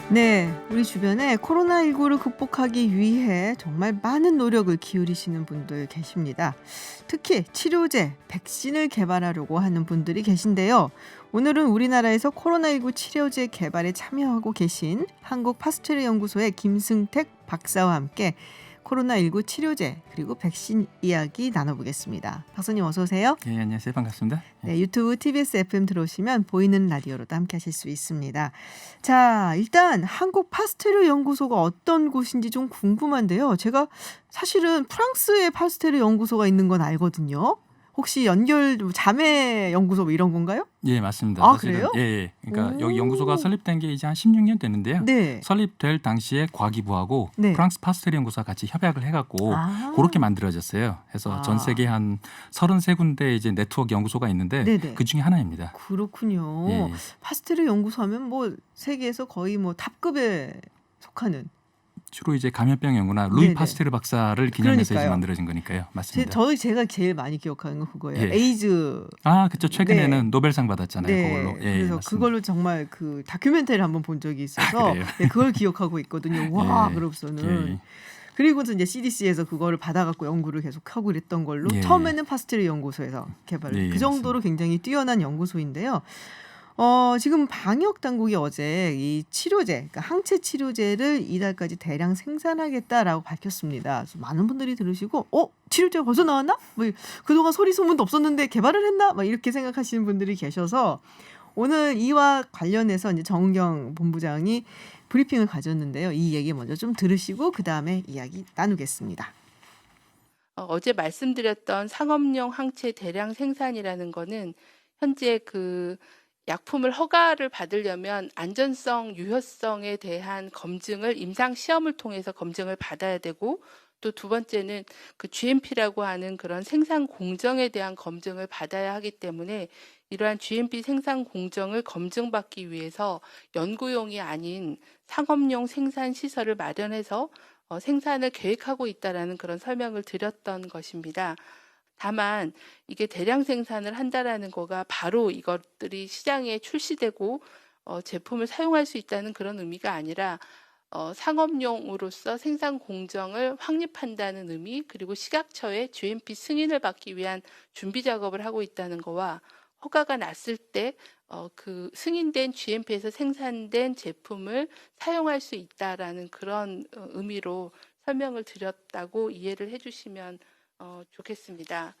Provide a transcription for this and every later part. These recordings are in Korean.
네, 우리 주변에 코로나19를 극복하기 위해 정말 많은 노력을 기울이시는 분들 계십니다. 특히 치료제, 백신을 개발하려고 하는 분들이 계신데요. 오늘은 우리나라에서 코로나19 치료제 개발에 참여하고 계신 한국 파스테르 연구소의 김승택 박사와 함께 코로나19 치료제 그리고 백신 이야기 나눠보겠습니다. 박사님 어서 오세요. 예, 안녕하세요. 반갑습니다. 네, 유튜브 TBS FM 들어오시면 보이는 라디오로도 함께 하실 수 있습니다. 자, 일단 한국 파스테르 연구소가 어떤 곳인지 좀 궁금한데요. 제가 사실은 프랑스에 파스테르 연구소가 있는 건 알거든요. 혹시 연결 자매 연구소 뭐 이런 건가요? 예, 맞습니다. 아, 사실은 그래요? 예. 그러니까 여기 연구소가 오. 설립된 게 이제 한 16년 됐는데요. 네. 설립될 당시에 과기부하고 네. 프랑스 파스테르 연구소가 같이 협약을 해갖고 아. 그렇게 만들어졌어요. 그래서 전 세계 한 33군데 이제 네트워크 연구소가 있는데 네네. 그 중에 하나입니다. 그렇군요. 예. 파스테르 연구소 하면 뭐 세계에서 거의 뭐 탑급에 속하는. 주로 이제 감염병 연구나 루이 네네. 파스테르 박사를 기념해서 이제 그러니까요. 만들어진 거니까요. 맞습니다. 제가 제일 많이 기억하는 건 그거예요. 예. 에이즈. 아, 그렇죠. 최근에는 네. 노벨상 받았잖아요. 네. 그걸로. 예, 그래서 맞습니다. 그걸로 정말 그 다큐멘터리를 한번 본 적이 있어서 그래요? 네, 그걸 기억하고 있거든요. 와, 예. 그러고서는. 예. 그리고서 이제 CDC에서 그거를 받아갖고 연구를 계속 하고 그랬던 걸로 예. 처음에는 파스테르 연구소에서 개발. 예, 그 정도로 굉장히 뛰어난 연구소인데요. 지금 방역 당국이 어제 이 치료제, 그러니까 항체 치료제를 이달까지 대량 생산하겠다라고 밝혔습니다. 그래서 많은 분들이 들으시고, 치료제가 벌써 나왔나? 뭐 그동안 소리 소문도 없었는데 개발을 했나? 막 이렇게 생각하시는 분들이 계셔서 오늘 이와 관련해서 이제 정은경 본부장이 브리핑을 가졌는데요. 이 얘기 먼저 좀 들으시고 그 다음에 이야기 나누겠습니다. 어제 말씀드렸던 상업용 항체 대량 생산이라는 거는 현재 그 약품을 허가를 받으려면 안전성, 유효성에 대한 검증을 임상 시험을 통해서 검증을 받아야 되고 또 두 번째는 그 GMP라고 하는 그런 생산 공정에 대한 검증을 받아야 하기 때문에 이러한 GMP 생산 공정을 검증받기 위해서 연구용이 아닌 상업용 생산 시설을 마련해서 생산을 계획하고 있다라는 그런 설명을 드렸던 것입니다. 다만 이게 대량 생산을 한다라는 거가 바로 이것들이 시장에 출시되고 제품을 사용할 수 있다는 그런 의미가 아니라 상업용으로서 생산 공정을 확립한다는 의미, 그리고 식약처의 GMP 승인을 받기 위한 준비 작업을 하고 있다는 거와 허가가 났을 때 그 승인된 GMP에서 생산된 제품을 사용할 수 있다라는 그런 의미로 설명을 드렸다고 이해를 해주시면 좋겠습니다.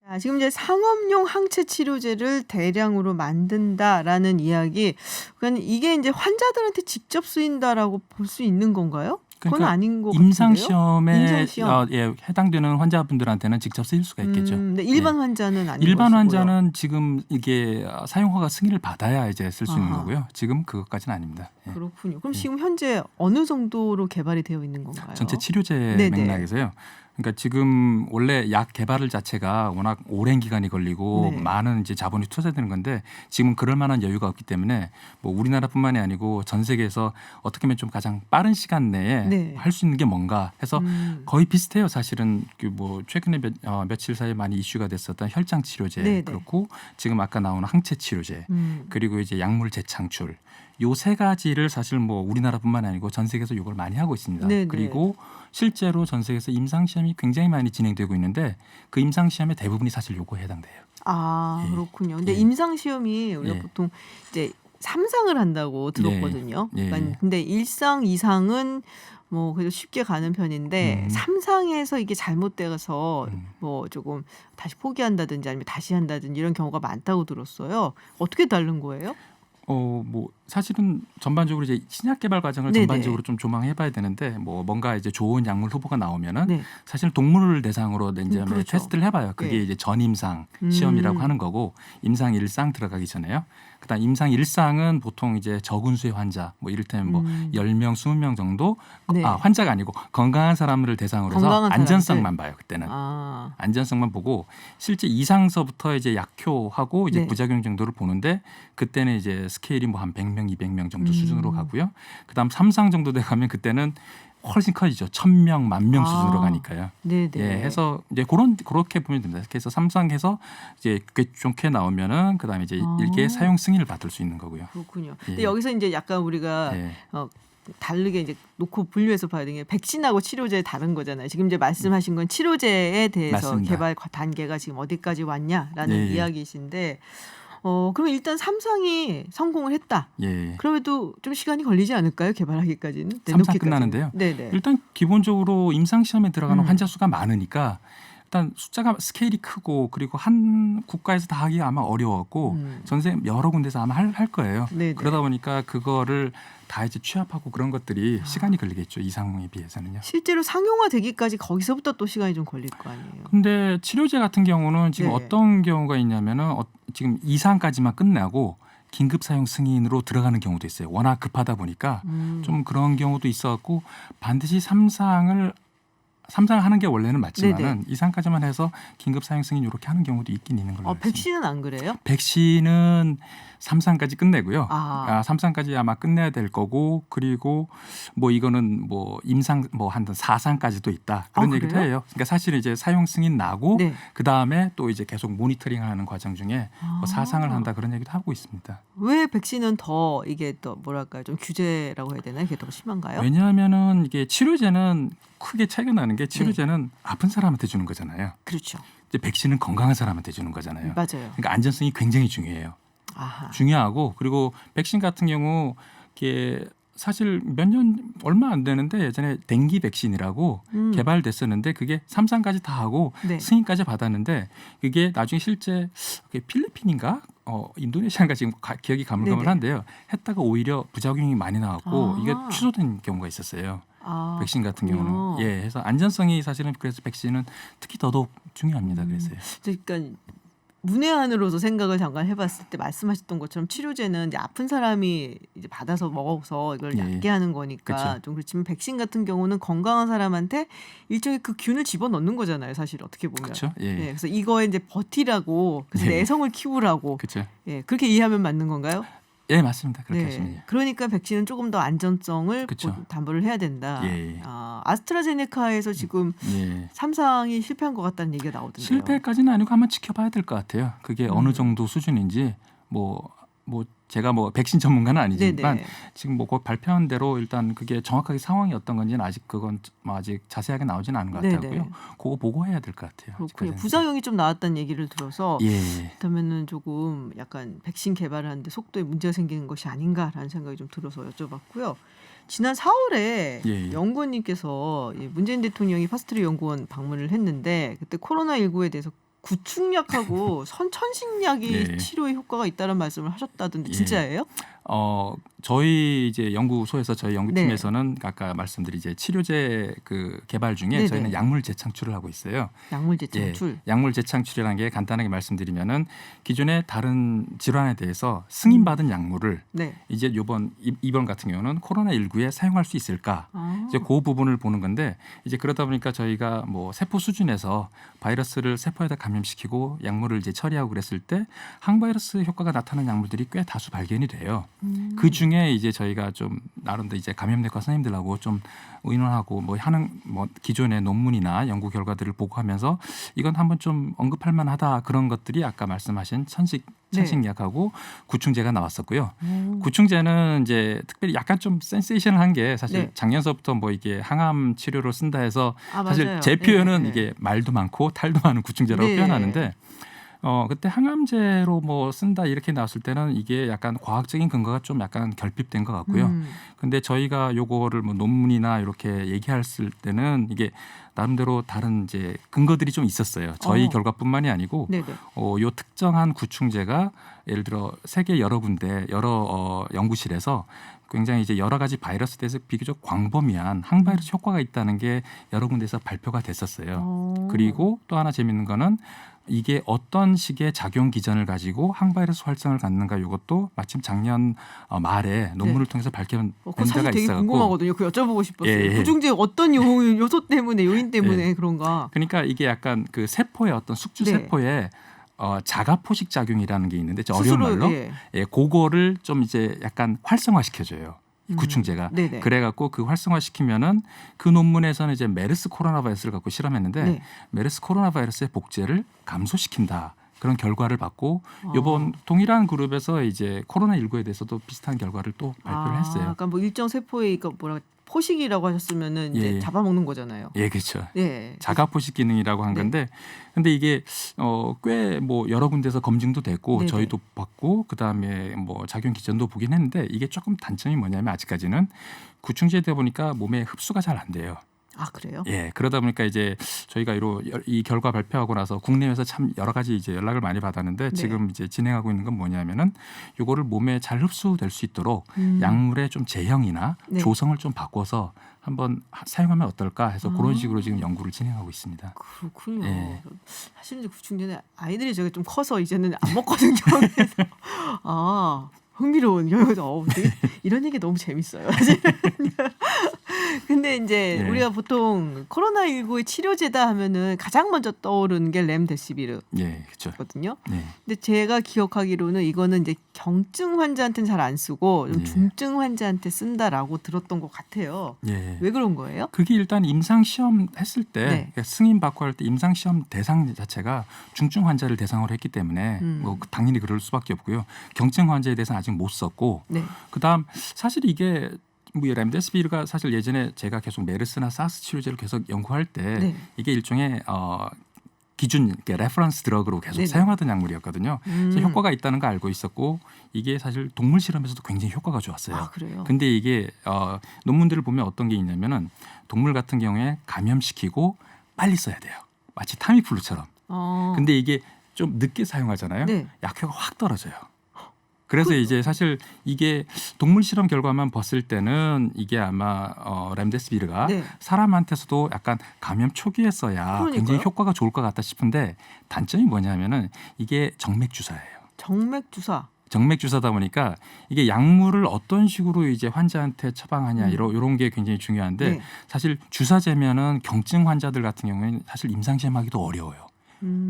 자, 지금 이제 상업용 항체 치료제를 대량으로 만든다라는 이야기. 그러니까 이게 이제 환자들한테 직접 쓰인다라고 볼 수 있는 건가요? 그건 그러니까 아닌 것 임상 같은데요. 시험에 임상 시험. 해당되는 환자분들한테는 직접 쓰일 수가 있겠죠. 근데 일반 환자는 아닌 일반 것이고요. 환자는 지금 이게 사용허가 승인을 받아야 이제 쓸 수 있는 아하. 거고요. 지금 그것까지는 아닙니다. 예. 그렇군요. 그럼 예. 지금 현재 어느 정도로 개발이 되어 있는 건가요? 전체 치료제 네네. 맥락에서요. 그러니까 지금 원래 약 개발 자체가 워낙 오랜 기간이 걸리고 네. 많은 이제 자본이 투자되는 건데 지금 그럴 만한 여유가 없기 때문에 뭐 우리나라뿐만이 아니고 전 세계에서 어떻게 하면 좀 가장 빠른 시간 내에 네. 할 수 있는 게 뭔가 해서 거의 비슷해요. 사실은 그 뭐 최근에 며칠 사이에 많이 이슈가 됐었던 혈장 치료제 네네. 그렇고 지금 아까 나오는 항체 치료제 그리고 이제 약물 재창출 요 세 가지를 사실 뭐 우리나라뿐만 아니고 전 세계에서 이걸 많이 하고 있습니다. 네네. 그리고 실제로 전 세계에서 임상 시험이 굉장히 많이 진행되고 있는데 그 임상 시험의 대부분이 사실 요거에 해당돼요. 아, 예. 그렇군요. 근데 예. 임상 시험이 우리가 예. 보통 이제 3상을 한다고 들었거든요. 예. 그러니까 근데 1상, 2상은 뭐 그래도 쉽게 가는 편인데 3상에서 이게 잘못돼서 뭐 조금 다시 포기한다든지 아니면 다시 한다든지 이런 경우가 많다고 들었어요. 어떻게 다른 거예요? 뭐 사실은 전반적으로 이제 신약 개발 과정을 네네. 전반적으로 좀 조망해봐야 되는데 뭐 뭔가 이제 좋은 약물 후보가 나오면은 네. 사실 동물을 대상으로 이제 그렇죠. 테스트를 해봐요. 그게 네. 이제 전임상 시험이라고 하는 거고 임상 1상 들어가기 전에요. 그다음 임상 1상은 보통 이제 적은 수의 환자 뭐 이를테면 뭐 10명, 20명 정도 네. 환자가 아니고 건강한 사람들을 대상으로 해서 건강한 안전성만 봐요. 그때는. 아, 안전성만 보고 실제 2상서부터 이제 약효하고 이제 네. 부작용 정도를 보는데 그때는 이제 스케일이 뭐 한 100명, 200명 정도 수준으로 가고요. 그다음 3상 정도 돼 가면 그때는 훨씬 커지죠. 1,000명, 10,000명 수준으로 아. 가니까요. 네네. 예, 해서 이제 그렇게 보면 됩니다. 그래서 삼상해서 이제 좋게 나오면은 그다음에 이제 아. 일개 사용 승인을 받을 수 있는 거고요. 그렇군요. 예. 근데 여기서 이제 약간 우리가 예. 다르게 이제 놓고 분류해서 봐야 되는 게 백신하고 치료제 다른 거잖아요. 지금 이제 말씀하신 건 치료제에 대해서 맞습니다. 개발 단계가 지금 어디까지 왔냐라는 예. 이야기이신데 그러면 일단 삼상이 성공을 했다. 예. 그럼에도 좀 시간이 걸리지 않을까요? 개발하기까지는? 삼상 내놓기까지는? 끝나는데요. 네네. 일단 기본적으로 임상 시험에 들어가는 음. 환자 수가 많으니까 일단 숫자가 스케일이 크고 그리고 한 국가에서 다 하기 아마 어려웠고 전세 여러 군데서 아마 할 거예요. 네네. 그러다 보니까 그거를 다 이제 취합하고 그런 것들이 시간이 걸리겠죠. 이 상황에 비해서는요. 실제로 상용화되기까지 거기서부터 또 시간이 좀 걸릴 거 아니에요. 근데 치료제 같은 경우는 지금 네. 어떤 경우가 있냐면은 지금 2상까지만 끝나고 긴급 사용 승인으로 들어가는 경우도 있어요. 워낙 급하다 보니까 좀 그런 경우도 있어갖고 반드시 3상을 하는 게 원래는 맞지만은 2상까지만 해서 긴급 사용 승인 이렇게 하는 경우도 있긴 있는 걸로 알고 있습니다. 백신은 안 그래요? 백신은 3상까지 끝내고요. 아. 3상까지 아마 끝내야 될 거고 그리고 뭐 이거는 뭐 임상 뭐 한 4상까지도 있다. 그런 아, 얘기도 그래요? 해요. 그러니까 사실은 이제 사용 승인 나고 네. 그다음에 또 이제 계속 모니터링하는 과정 중에 아. 4상을 한다 그런 얘기도 하고 있습니다. 왜 백신은 더 이게 또 뭐랄까요? 좀 규제라고 해야 되나요? 이게 더 심한가요? 왜냐하면은 이게 치료제는 크게 차이가 나는 게 치료제는 아픈 사람한테 주는 거잖아요. 그렇죠. 이제 백신은 건강한 사람한테 주는 거잖아요. 맞아요. 그러니까 안전성이 굉장히 중요해요. 아하. 중요하고 그리고 백신 같은 경우 이게 사실 몇 년 얼마 안 되는데 예전에 댕기 백신이라고 개발됐었는데 그게 3상까지 다 하고 네. 승인까지 받았는데 그게 나중에 실제 필리핀인가 인도네시아인가 지금 기억이 가물가물 네네. 한데요. 했다가 오히려 부작용이 많이 나왔고 아. 이게 취소된 경우가 있었어요. 아, 백신 같은 그렇군요. 경우는 해서 안전성이 사실은 그래서 백신은 특히 더더욱 중요합니다. 그래서요. 그러니까 문외한으로서 생각을 잠깐 해봤을 때 말씀하셨던 것처럼 치료제는 이제 아픈 사람이 이제 받아서 먹어서 이걸 예. 낫게 하는 거니까 그쵸. 좀 그렇지만 백신 같은 경우는 건강한 사람한테 일종의 그 균을 집어 넣는 거잖아요. 사실 어떻게 보면. 그렇죠. 예. 그래서 이거에 이제 버티라고 그래서 네. 내성을 키우라고 그렇죠. 그렇게 이해하면 맞는 건가요? 예, 맞습니다. 그렇게 하시면 돼요. 그러니까 백신은 조금 더 안전성을 그쵸. 담보를 해야 된다. 예. 아스트라제네카에서 지금 예. 3상이 실패한 것 같다는 얘기가 나오던데요. 실패까지는 아니고 한번 지켜봐야 될 것 같아요. 그게 어느 정도 수준인지 뭐 제가 뭐 백신 전문가는 아니지만 네네. 지금 뭐 곧 발표한 대로 일단 그게 정확하게 상황이 어떤 건지는 아직 그건 뭐 아직 자세하게 나오지는 않은 것 네네. 같고요. 그거 보고해야 될 것 같아요. 그렇군요. 아직까지는. 부작용이 좀 나왔다는 얘기를 들어서 예. 그렇다면은 조금 약간 백신 개발을 하는데 속도에 문제가 생기는 것이 아닌가라는 생각이 좀 들어서 여쭤봤고요. 지난 4월에 예. 연구원님께서 문재인 대통령이 파스트리 연구원 방문을 했는데 그때 코로나19에 대해서 구충약하고 선천식약이 예. 치료에 효과가 있다는 말씀을 하셨다던데 예. 진짜예요? 저희 이제 연구소에서 저희 연구팀에서는 아까 말씀드린 이제 치료제 그 개발 중에 네네. 저희는 약물 재창출을 하고 있어요. 약물 재창출. 예, 약물 재창출이라는 게 간단하게 말씀드리면은 기존의 다른 질환에 대해서 승인받은 약물을 네. 이제 이번 같은 경우는 코로나19에 사용할 수 있을까? 이제 그 부분을 보는 건데 이제 그러다 보니까 저희가 뭐 세포 수준에서 바이러스를 세포에다 감염시키고 약물을 이제 처리하고 그랬을 때 항바이러스 효과가 나타나는 약물들이 꽤 다수 발견이 돼요. 그 중에 이제 저희가 좀 나름대로 이제 감염내과 선생님들하고 좀 의논하고 뭐 하는 뭐 기존의 논문이나 연구 결과들을 보고하면서 이건 한번 좀 언급할 만하다 그런 것들이 아까 말씀하신 천식약하고 구충제가 나왔었고요. 구충제는 이제 특별히 약간 좀 센세이션한 게 사실 네. 작년서부터 뭐 이게 항암 치료로 쓴다 해서 사실 맞아요. 제 표현은 네. 이게 말도 많고 탈도 많은 구충제라고 네. 표현하는데 그때 항암제로 뭐 쓴다 이렇게 나왔을 때는 이게 약간 과학적인 근거가 좀 약간 결핍된 것 같고요. 근데 저희가 요거를 뭐 논문이나 이렇게 얘기했을 때는 이게 나름대로 다른 이제 근거들이 좀 있었어요. 저희 결과뿐만이 아니고 네네. 요 특정한 구충제가 예를 들어 세계 여러 군데 여러 연구실에서 굉장히 이제 여러 가지 바이러스에 대해서 비교적 광범위한 항바이러스 효과가 있다는 게 여러 군데서 발표가 됐었어요. 그리고 또 하나 재밌는 거는 이게 어떤 식의 작용 기전을 가지고 항바이러스 활성을 갖는가 이것도 마침 작년 말에 논문을 통해서 밝혀낸 그거 사실 데가 되게 있어갖고 궁금하거든요. 그 여쭤보고 싶었어요. 예. 구충제 어떤 요소 때문에 요인 때문에 예. 그런가? 그러니까 이게 약간 그 세포의 어떤 숙주 네. 세포에 자가 포식 작용이라는 게 있는데 어려운 스스로, 말로 예. 그거를 좀 이제 약간 활성화시켜줘요. 이 구충제가. 네네. 그래갖고 그 활성화시키면은 그 논문에서는 이제 메르스 코로나 바이러스를 갖고 실험했는데 네. 메르스 코로나 바이러스의 복제를 감소시킨다. 그런 결과를 받고 어. 이번 동일한 그룹에서 이제 코로나19에 대해서도 비슷한 결과를 또 발표를 했어요. 그러니까 뭐 일정 세포의 그 뭐라 포식이라고 하셨으면은 이제 예. 잡아먹는 거잖아요. 예, 그렇죠. 예. 자가 포식 기능이라고 한 네. 건데, 근데 이게 꽤 뭐 여러 군데서 검증도 됐고 네네. 저희도 봤고 그 다음에 뭐 작용 기전도 보긴 했는데 이게 조금 단점이 뭐냐면 아직까지는 구충제다 보니까 몸에 흡수가 잘 안 돼요. 아 그래요? 예, 그러다 보니까 이제 저희가 이 결과 발표하고 나서 국내에서 참 여러 가지 이제 연락을 많이 받았는데 네. 지금 이제 진행하고 있는 건 뭐냐면은 요거를 몸에 잘 흡수될 수 있도록 약물의 좀 제형이나 네. 조성을 좀 바꿔서 한번 사용하면 어떨까 해서 아. 그런 식으로 지금 연구를 진행하고 있습니다. 그렇군요. 예. 사실은 이제 구충제는 아이들이 저게 좀 커서 이제는 안 먹거든요. 그래서 흥미로운 되게 이런 얘기 너무 재밌어요. 사실은. 근데 이제 네. 우리가 보통 코로나19의 치료제다 하면은 가장 먼저 떠오르는 게 렘데시비르. 예, 그렇죠. 거든요. 네. 근데 제가 기억하기로는 이거는 이제 경증 환자한테는 잘 안 쓰고 좀 예. 중증 환자한테 쓴다라고 들었던 것 같아요. 예. 왜 그런 거예요? 그게 일단 임상 시험 했을 때 네. 그러니까 승인 받고 할 때 임상 시험 대상 자체가 중증 환자를 대상으로 했기 때문에 뭐 당연히 그럴 수밖에 없고요. 경증 환자에 대해서는 아직 못 썼고 네. 그다음 사실 이게 뭐 렘데시비르가 사실 예전에 제가 계속 메르스나 사스 치료제를 계속 연구할 때 네. 이게 일종의 기준 레퍼런스 드럭으로 계속 네네. 사용하던 약물이었거든요. 그래서 효과가 있다는 거 알고 있었고 이게 사실 동물 실험에서도 굉장히 효과가 좋았어요. 아 그래요? 근데 이게 논문들을 보면 어떤 게 있냐면은 동물 같은 경우에 감염시키고 빨리 써야 돼요. 마치 타미플루처럼. 근데 이게 좀 늦게 사용하잖아요. 네. 약효가 확 떨어져요. 그래서 이제 사실 이게 동물 실험 결과만 봤을 때는 이게 아마 렘데시비르가 네. 사람한테서도 약간 감염 초기에 써야 그러니까요. 굉장히 효과가 좋을 것 같다 싶은데 단점이 뭐냐면은 이게 정맥 주사예요. 정맥 주사. 정맥 주사다 보니까 이게 약물을 어떤 식으로 이제 환자한테 처방하냐 이런 게 굉장히 중요한데 네. 사실 주사제면은 경증 환자들 같은 경우에는 사실 임상 시험하기도 어려워요.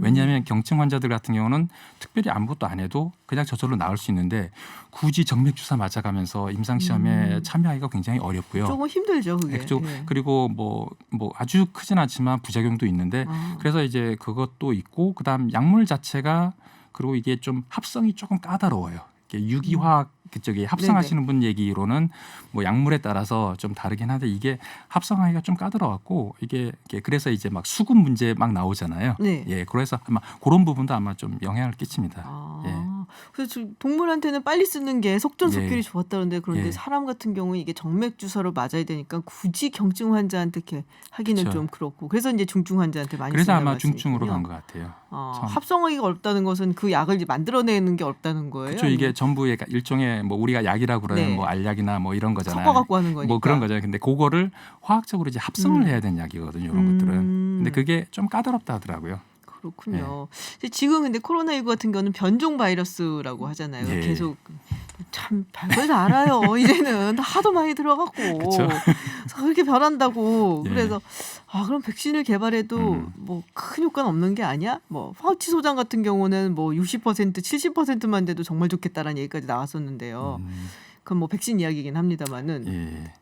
왜냐하면 경증 환자들 같은 경우는 특별히 아무것도 안 해도 그냥 저절로 나을 수 있는데 굳이 정맥 주사 맞아가면서 임상 시험에 참여하기가 굉장히 어렵고요. 조금 힘들죠 그게. 예, 그리고 뭐 아주 크진 않지만 부작용도 있는데 그래서 이제 그것도 있고 그다음 약물 자체가 그리고 이게 좀 합성이 조금 까다로워요. 이게 유기화학 그쪽에 합성하시는 분 얘기로는 뭐 약물에 따라서 좀 다르긴 한데 이게 합성하기가 좀 까다로웠고 이게 그래서 이제 막 수급 문제 막 나오잖아요. 네. 예, 그래서 아마 그런 부분도 아마 좀 영향을 끼칩니다. 예. 그래서 동물한테는 빨리 쓰는 게 속전속결이 예. 좋았다는데 그런데 예. 사람 같은 경우는 이게 정맥 주사로 맞아야 되니까 굳이 경증 환자한테 이렇게 하기는 그쵸. 좀 그렇고 그래서 이제 중증 환자한테 많이 그래서 쓴다는 아마 중증으로 말씀이군요. 간 것 같아요. 처음. 합성하기가 어렵다는 것은 그 약을 이제 만들어내는 게 어렵다는 거예요? 그렇죠. 이게 전부 일종의 뭐 우리가 약이라고 그러는 네. 뭐 알약이나 뭐 이런 거잖아요. 섞어갖고 하는 거니까. 뭐 그런 거잖아요. 근데 그거를 화학적으로 이제 합성을 해야 되는 약이거든요. 이런 것들은. 근데 그게 좀 까다롭다 하더라고요. 그렇군요. 지금 근데 코로나19 같은 경우는 변종 바이러스라고 하잖아요. 예. 계속 참 별걸 다 알아요. 이제는 하도 많이 들어갔고 그쵸. 그래서 그렇게 변한다고. 예. 그래서 그럼 백신을 개발해도 뭐 큰 효과는 없는 게 아니야? 뭐 파우치 소장 같은 경우는 뭐 60% 70%만 돼도 정말 좋겠다라는 얘기까지 나왔었는데요. 그건 뭐 백신 이야기긴 합니다만은 예.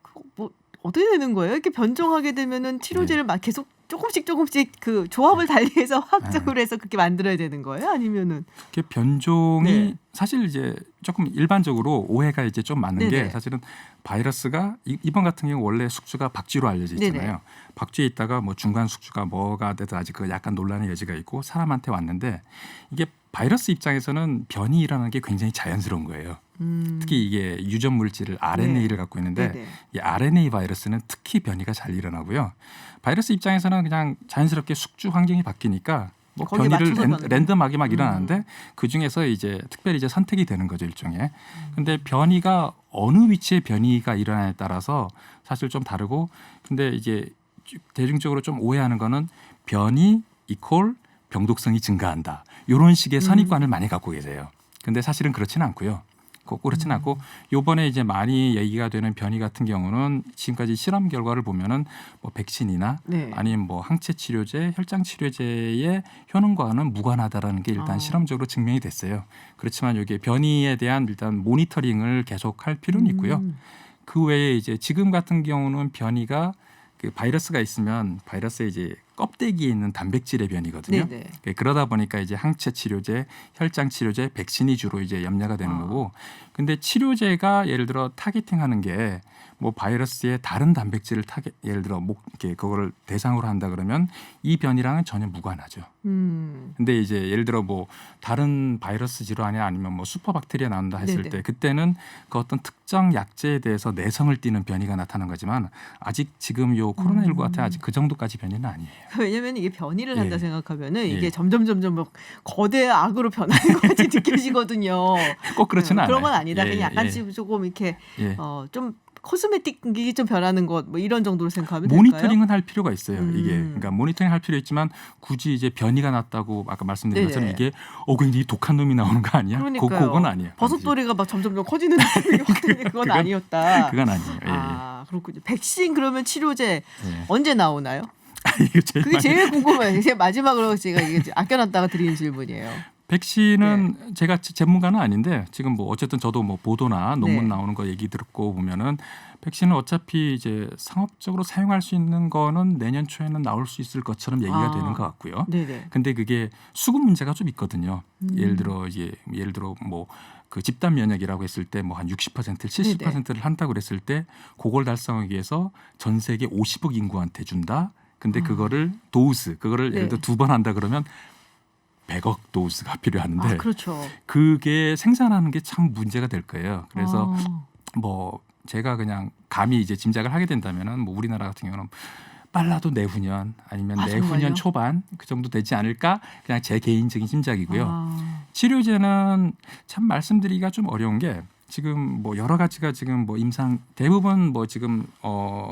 그거 뭐 어떻게 되는 거예요? 이렇게 변종하게 되면은 치료제를 막 계속 조금씩 그 조합을 달리해서 화학적으로 해서 그렇게 만들어야 되는 거예요? 아니면은 그 변종이 네. 사실 이제 조금 일반적으로 오해가 이제 좀 많은 네네. 게 사실은 바이러스가 이번 같은 경우 원래 숙주가 박쥐로 알려져 있잖아요. 네네. 박쥐에 있다가 뭐 중간 숙주가 뭐가 돼도 아직 그 약간 논란의 여지가 있고 사람한테 왔는데 이게 바이러스 입장에서는 변이 일어나는 게 굉장히 자연스러운 거예요. 특히 이게 유전 물질을 RNA를 갖고 있는데 네네. 이 RNA 바이러스는 특히 변이가 잘 일어나고요. 바이러스 입장에서는 그냥 자연스럽게 숙주 환경이 바뀌니까 뭐 거기에 변이를 맞춰서 가는 랜덤하게 막 일어나는데 그 중에서 이제 특별히 이제 선택이 되는 거죠 일종의. 근데 변이가 어느 위치에 변이가 일어나냐에 따라서 사실 좀 다르고 근데 이제 대중적으로 좀 오해하는 거는 변이 이퀄 병독성이 증가한다. 이런 식의 선입관을 많이 갖고 계세요. 근데 사실은 그렇지는 않고요. 그렇지는 않고 요번에 이제 많이 얘기가 되는 변이 같은 경우는 지금까지 실험 결과를 보면은 뭐 백신이나 네. 아니면 뭐 항체 치료제, 혈장 치료제의 효능과는 무관하다라는 게 일단 실험적으로 증명이 됐어요. 그렇지만 이게 변이에 대한 일단 모니터링을 계속할 필요는 있고요. 그 외에 이제 지금 같은 경우는 변이가 그 바이러스가 있으면 바이러스에 이제 껍데기에 있는 단백질의 변이거든요. 네네. 그러다 보니까 이제 항체 치료제, 혈장 치료제, 백신이 주로 이제 염려가 되는 거고. 근데 치료제가 예를 들어 타겟팅하는 게 뭐 바이러스의 다른 단백질을 예를 들어 이렇게 그거를 대상으로 한다 그러면 이 변이랑은 전혀 무관하죠. 근데 이제 예를 들어 뭐 다른 바이러스 질환이 아니면 뭐 슈퍼박테리아 나온다 했을 네네. 때 그때는 그 어떤 특정 약제에 대해서 내성을 띠는 변이가 나타난 거지만 아직 지금 요 코로나19 같은 아직 그 정도까지 변이는 아니에요. 왜냐면 이게 변이를 예. 한다 생각하면은 예. 이게 점점 막 거대 악으로 변하는 것 같이 느껴지거든요. 꼭 그렇지는 않아요. 그런 건 아니다. 예, 그냥 예, 약간씩 조금 이렇게 예. 좀 코스메틱이 좀 변하는 것 뭐 이런 정도로 생각하면 될까요? 모니터링은 할 필요가 있어요. 이게 그러니까 모니터링 할 필요 있지만 굳이 이제 변이가 났다고 아까 말씀드린 네네. 것처럼 이게 굉장히 독한 놈이 나오는 거 아니야? 그러니까요. 그건 아니에요. 버섯돌이가 막 점점 커지는 느낌이 왔더니 그건 아니었다. 그건 아니에요. 예, 아 그렇군요. 백신 그러면 치료제 예. 언제 나오나요? 이거 제일 그게 제일 궁금해요. 제가 마지막으로 제가 이게 아껴놨다가 드리는 질문이에요. 백신은 제가 전문가는 아닌데 지금 뭐 어쨌든 저도 뭐 보도나 논문 네. 나오는 거 얘기 듣고 보면은 백신은 어차피 이제 상업적으로 사용할 수 있는 거는 내년 초에는 나올 수 있을 것처럼 얘기가 되는 것 같고요. 네네. 근데 그게 수급 문제가 좀 있거든요. 예를 들어 뭐 그 집단 면역이라고 했을 때 뭐 한 60%, 70%를 한다고 그랬을 때 그걸 달성하기 위해서 전 세계 50억 인구한테 준다. 근데 그거를 그거를 예를 들어 2번 한다 그러면 100억 도스가 필요한데 그렇죠. 그게 생산하는 게 참 문제가 될 거예요. 그래서 뭐 제가 그냥 감히 이제 짐작을 하게 된다면은 뭐 우리나라 같은 경우는 빨라도 내후년 아니면 내후년 정말요? 초반 그 정도 되지 않을까 그냥 제 개인적인 짐작이고요. 아. 치료제는 참 말씀드리기가 좀 어려운 게 지금 뭐 여러 가지가 지금 뭐 대부분 뭐 지금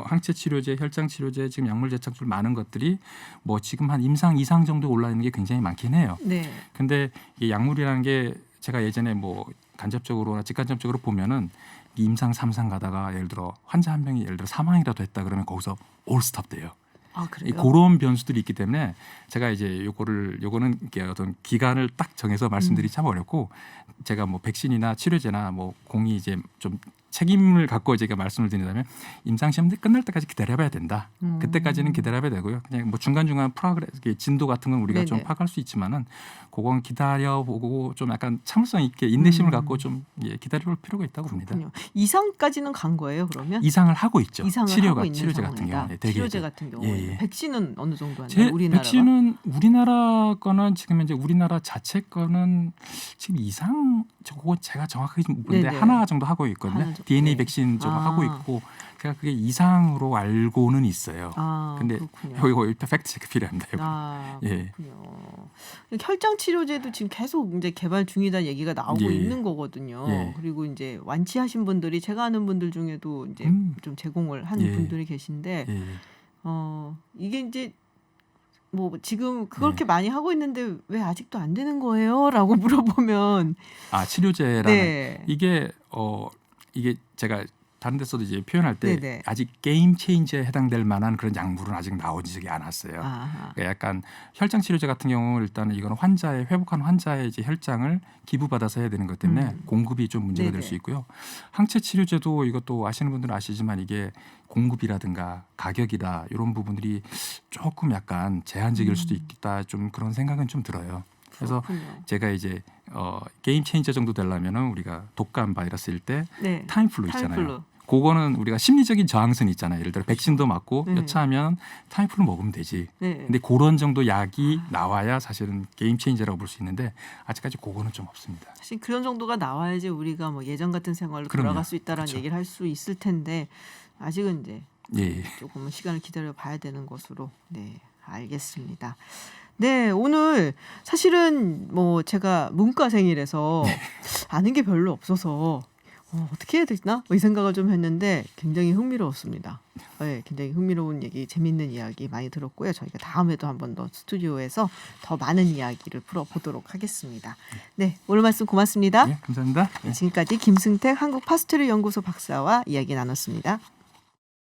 항체 치료제, 혈장 치료제, 지금 약물 재창출 많은 것들이 뭐 지금 한 임상 2상 정도 올라 있는 게 굉장히 많긴 해요. 네. 근데 이 약물이라는 게 제가 예전에 뭐 간접적으로나 직간접적으로 보면은 임상 3상 가다가 예를 들어 환자 한 명이 예를 들어 사망이라도 했다 그러면 거기서 올 스톱 돼요. 아 그래요? 그런 변수들이 있기 때문에 제가 이제 요거는 이렇게 어떤 기간을 딱 정해서 말씀드리기 참 어렵고 제가 뭐 백신이나 치료제나 뭐 공이 이제 좀 책임을 갖고 제가 말씀을 드린다면 임상 시험 끝날 때까지 기다려봐야 된다. 그때까지는 기다려봐야 되고요. 그냥 뭐 중간중간 진도 같은 건 우리가 좀 네네. 파악할 수 있지만은 그건 기다려보고 좀 약간 참을성 있게 인내심을 갖고 좀 기다려볼 필요가 있다고 봅니다. 그렇군요. 이상까지는 간 거예요, 그러면? 이상을 하고 있죠. 이상을 치료제 하고 있는 같은 상황이다. 경우는 되게 치료제 같은 경우는 예. 백신은 어느 정도 하나요? 우리나라가? 백신은 우리나라 거는 지금 이제 우리나라 자체 거는 지금 이상 저거 제가 정확하게 모르는데 네네. 하나 정도 하고 있거든요. 하나 정도. DNA 네. 백신 좀 아. 하고 있고 제가 그게 이상으로 알고는 있어요. 근데 그렇군요. 이거 팩트 체크 필요합니다. 이거. 예. 그렇군요. 혈장 치료제도 지금 계속 이제 개발 중이다 얘기가 나오고 예. 있는 거거든요. 예. 그리고 이제 완치하신 분들이 제가 아는 분들 중에도 이제 좀 제공을 한 예. 분들이 계신데 예. 이게 이제 뭐 지금 그렇게 많이 하고 있는데 왜 아직도 안 되는 거예요?라고 물어보면 치료제라는 네. 이게 제가 다른 데서도 이제 표현할 때 네네. 아직 게임 체인저에 해당될 만한 그런 약물은 아직 나오지 않았어요. 아하. 그러니까 약간 혈장 치료제 같은 경우 일단은 이거는 회복한 환자의 이제 혈장을 기부받아서 해야 되는 것 때문에 공급이 좀 문제가 될 네네. 수 있고요. 항체 치료제도 이것도 아시는 분들은 아시지만 이게 공급이라든가 가격이다 이런 부분들이 조금 약간 제한적일 수도 있다 좀 그런 생각은 좀 들어요. 그래서 그렇군요. 제가 이제 게임 체인저 정도 되려면은 우리가 독감 바이러스일 때 네. 타임플루 있잖아요. 타임플루. 그거는 우리가 심리적인 저항성이 있잖아요. 예를 들어 백신도 맞고 네. 여차하면 타임플루 먹으면 되지. 네. 근데 그런 정도 약이 나와야 사실은 게임 체인저라고 볼 수 있는데 아직까지 그거는 좀 없습니다. 사실 그런 정도가 나와야지 우리가 뭐 예전 같은 생활로 그럼요. 돌아갈 수 있다라는 그렇죠. 얘기를 할 수 있을 텐데 아직은 이제 예. 조금은 시간을 기다려 봐야 되는 것으로 네 알겠습니다. 네 오늘 사실은 뭐 제가 문과생이라서 아는 게 별로 없어서 어떻게 해야 되나? 이 생각을 좀 했는데 굉장히 흥미로웠습니다. 네, 굉장히 흥미로운 얘기, 재밌는 이야기 많이 들었고요. 저희가 다음에도 한 번 더 스튜디오에서 더 많은 이야기를 풀어보도록 하겠습니다. 네, 오늘 말씀 고맙습니다. 예, 감사합니다. 지금까지 김승택 한국파스토리 연구소 박사와 이야기 나눴습니다.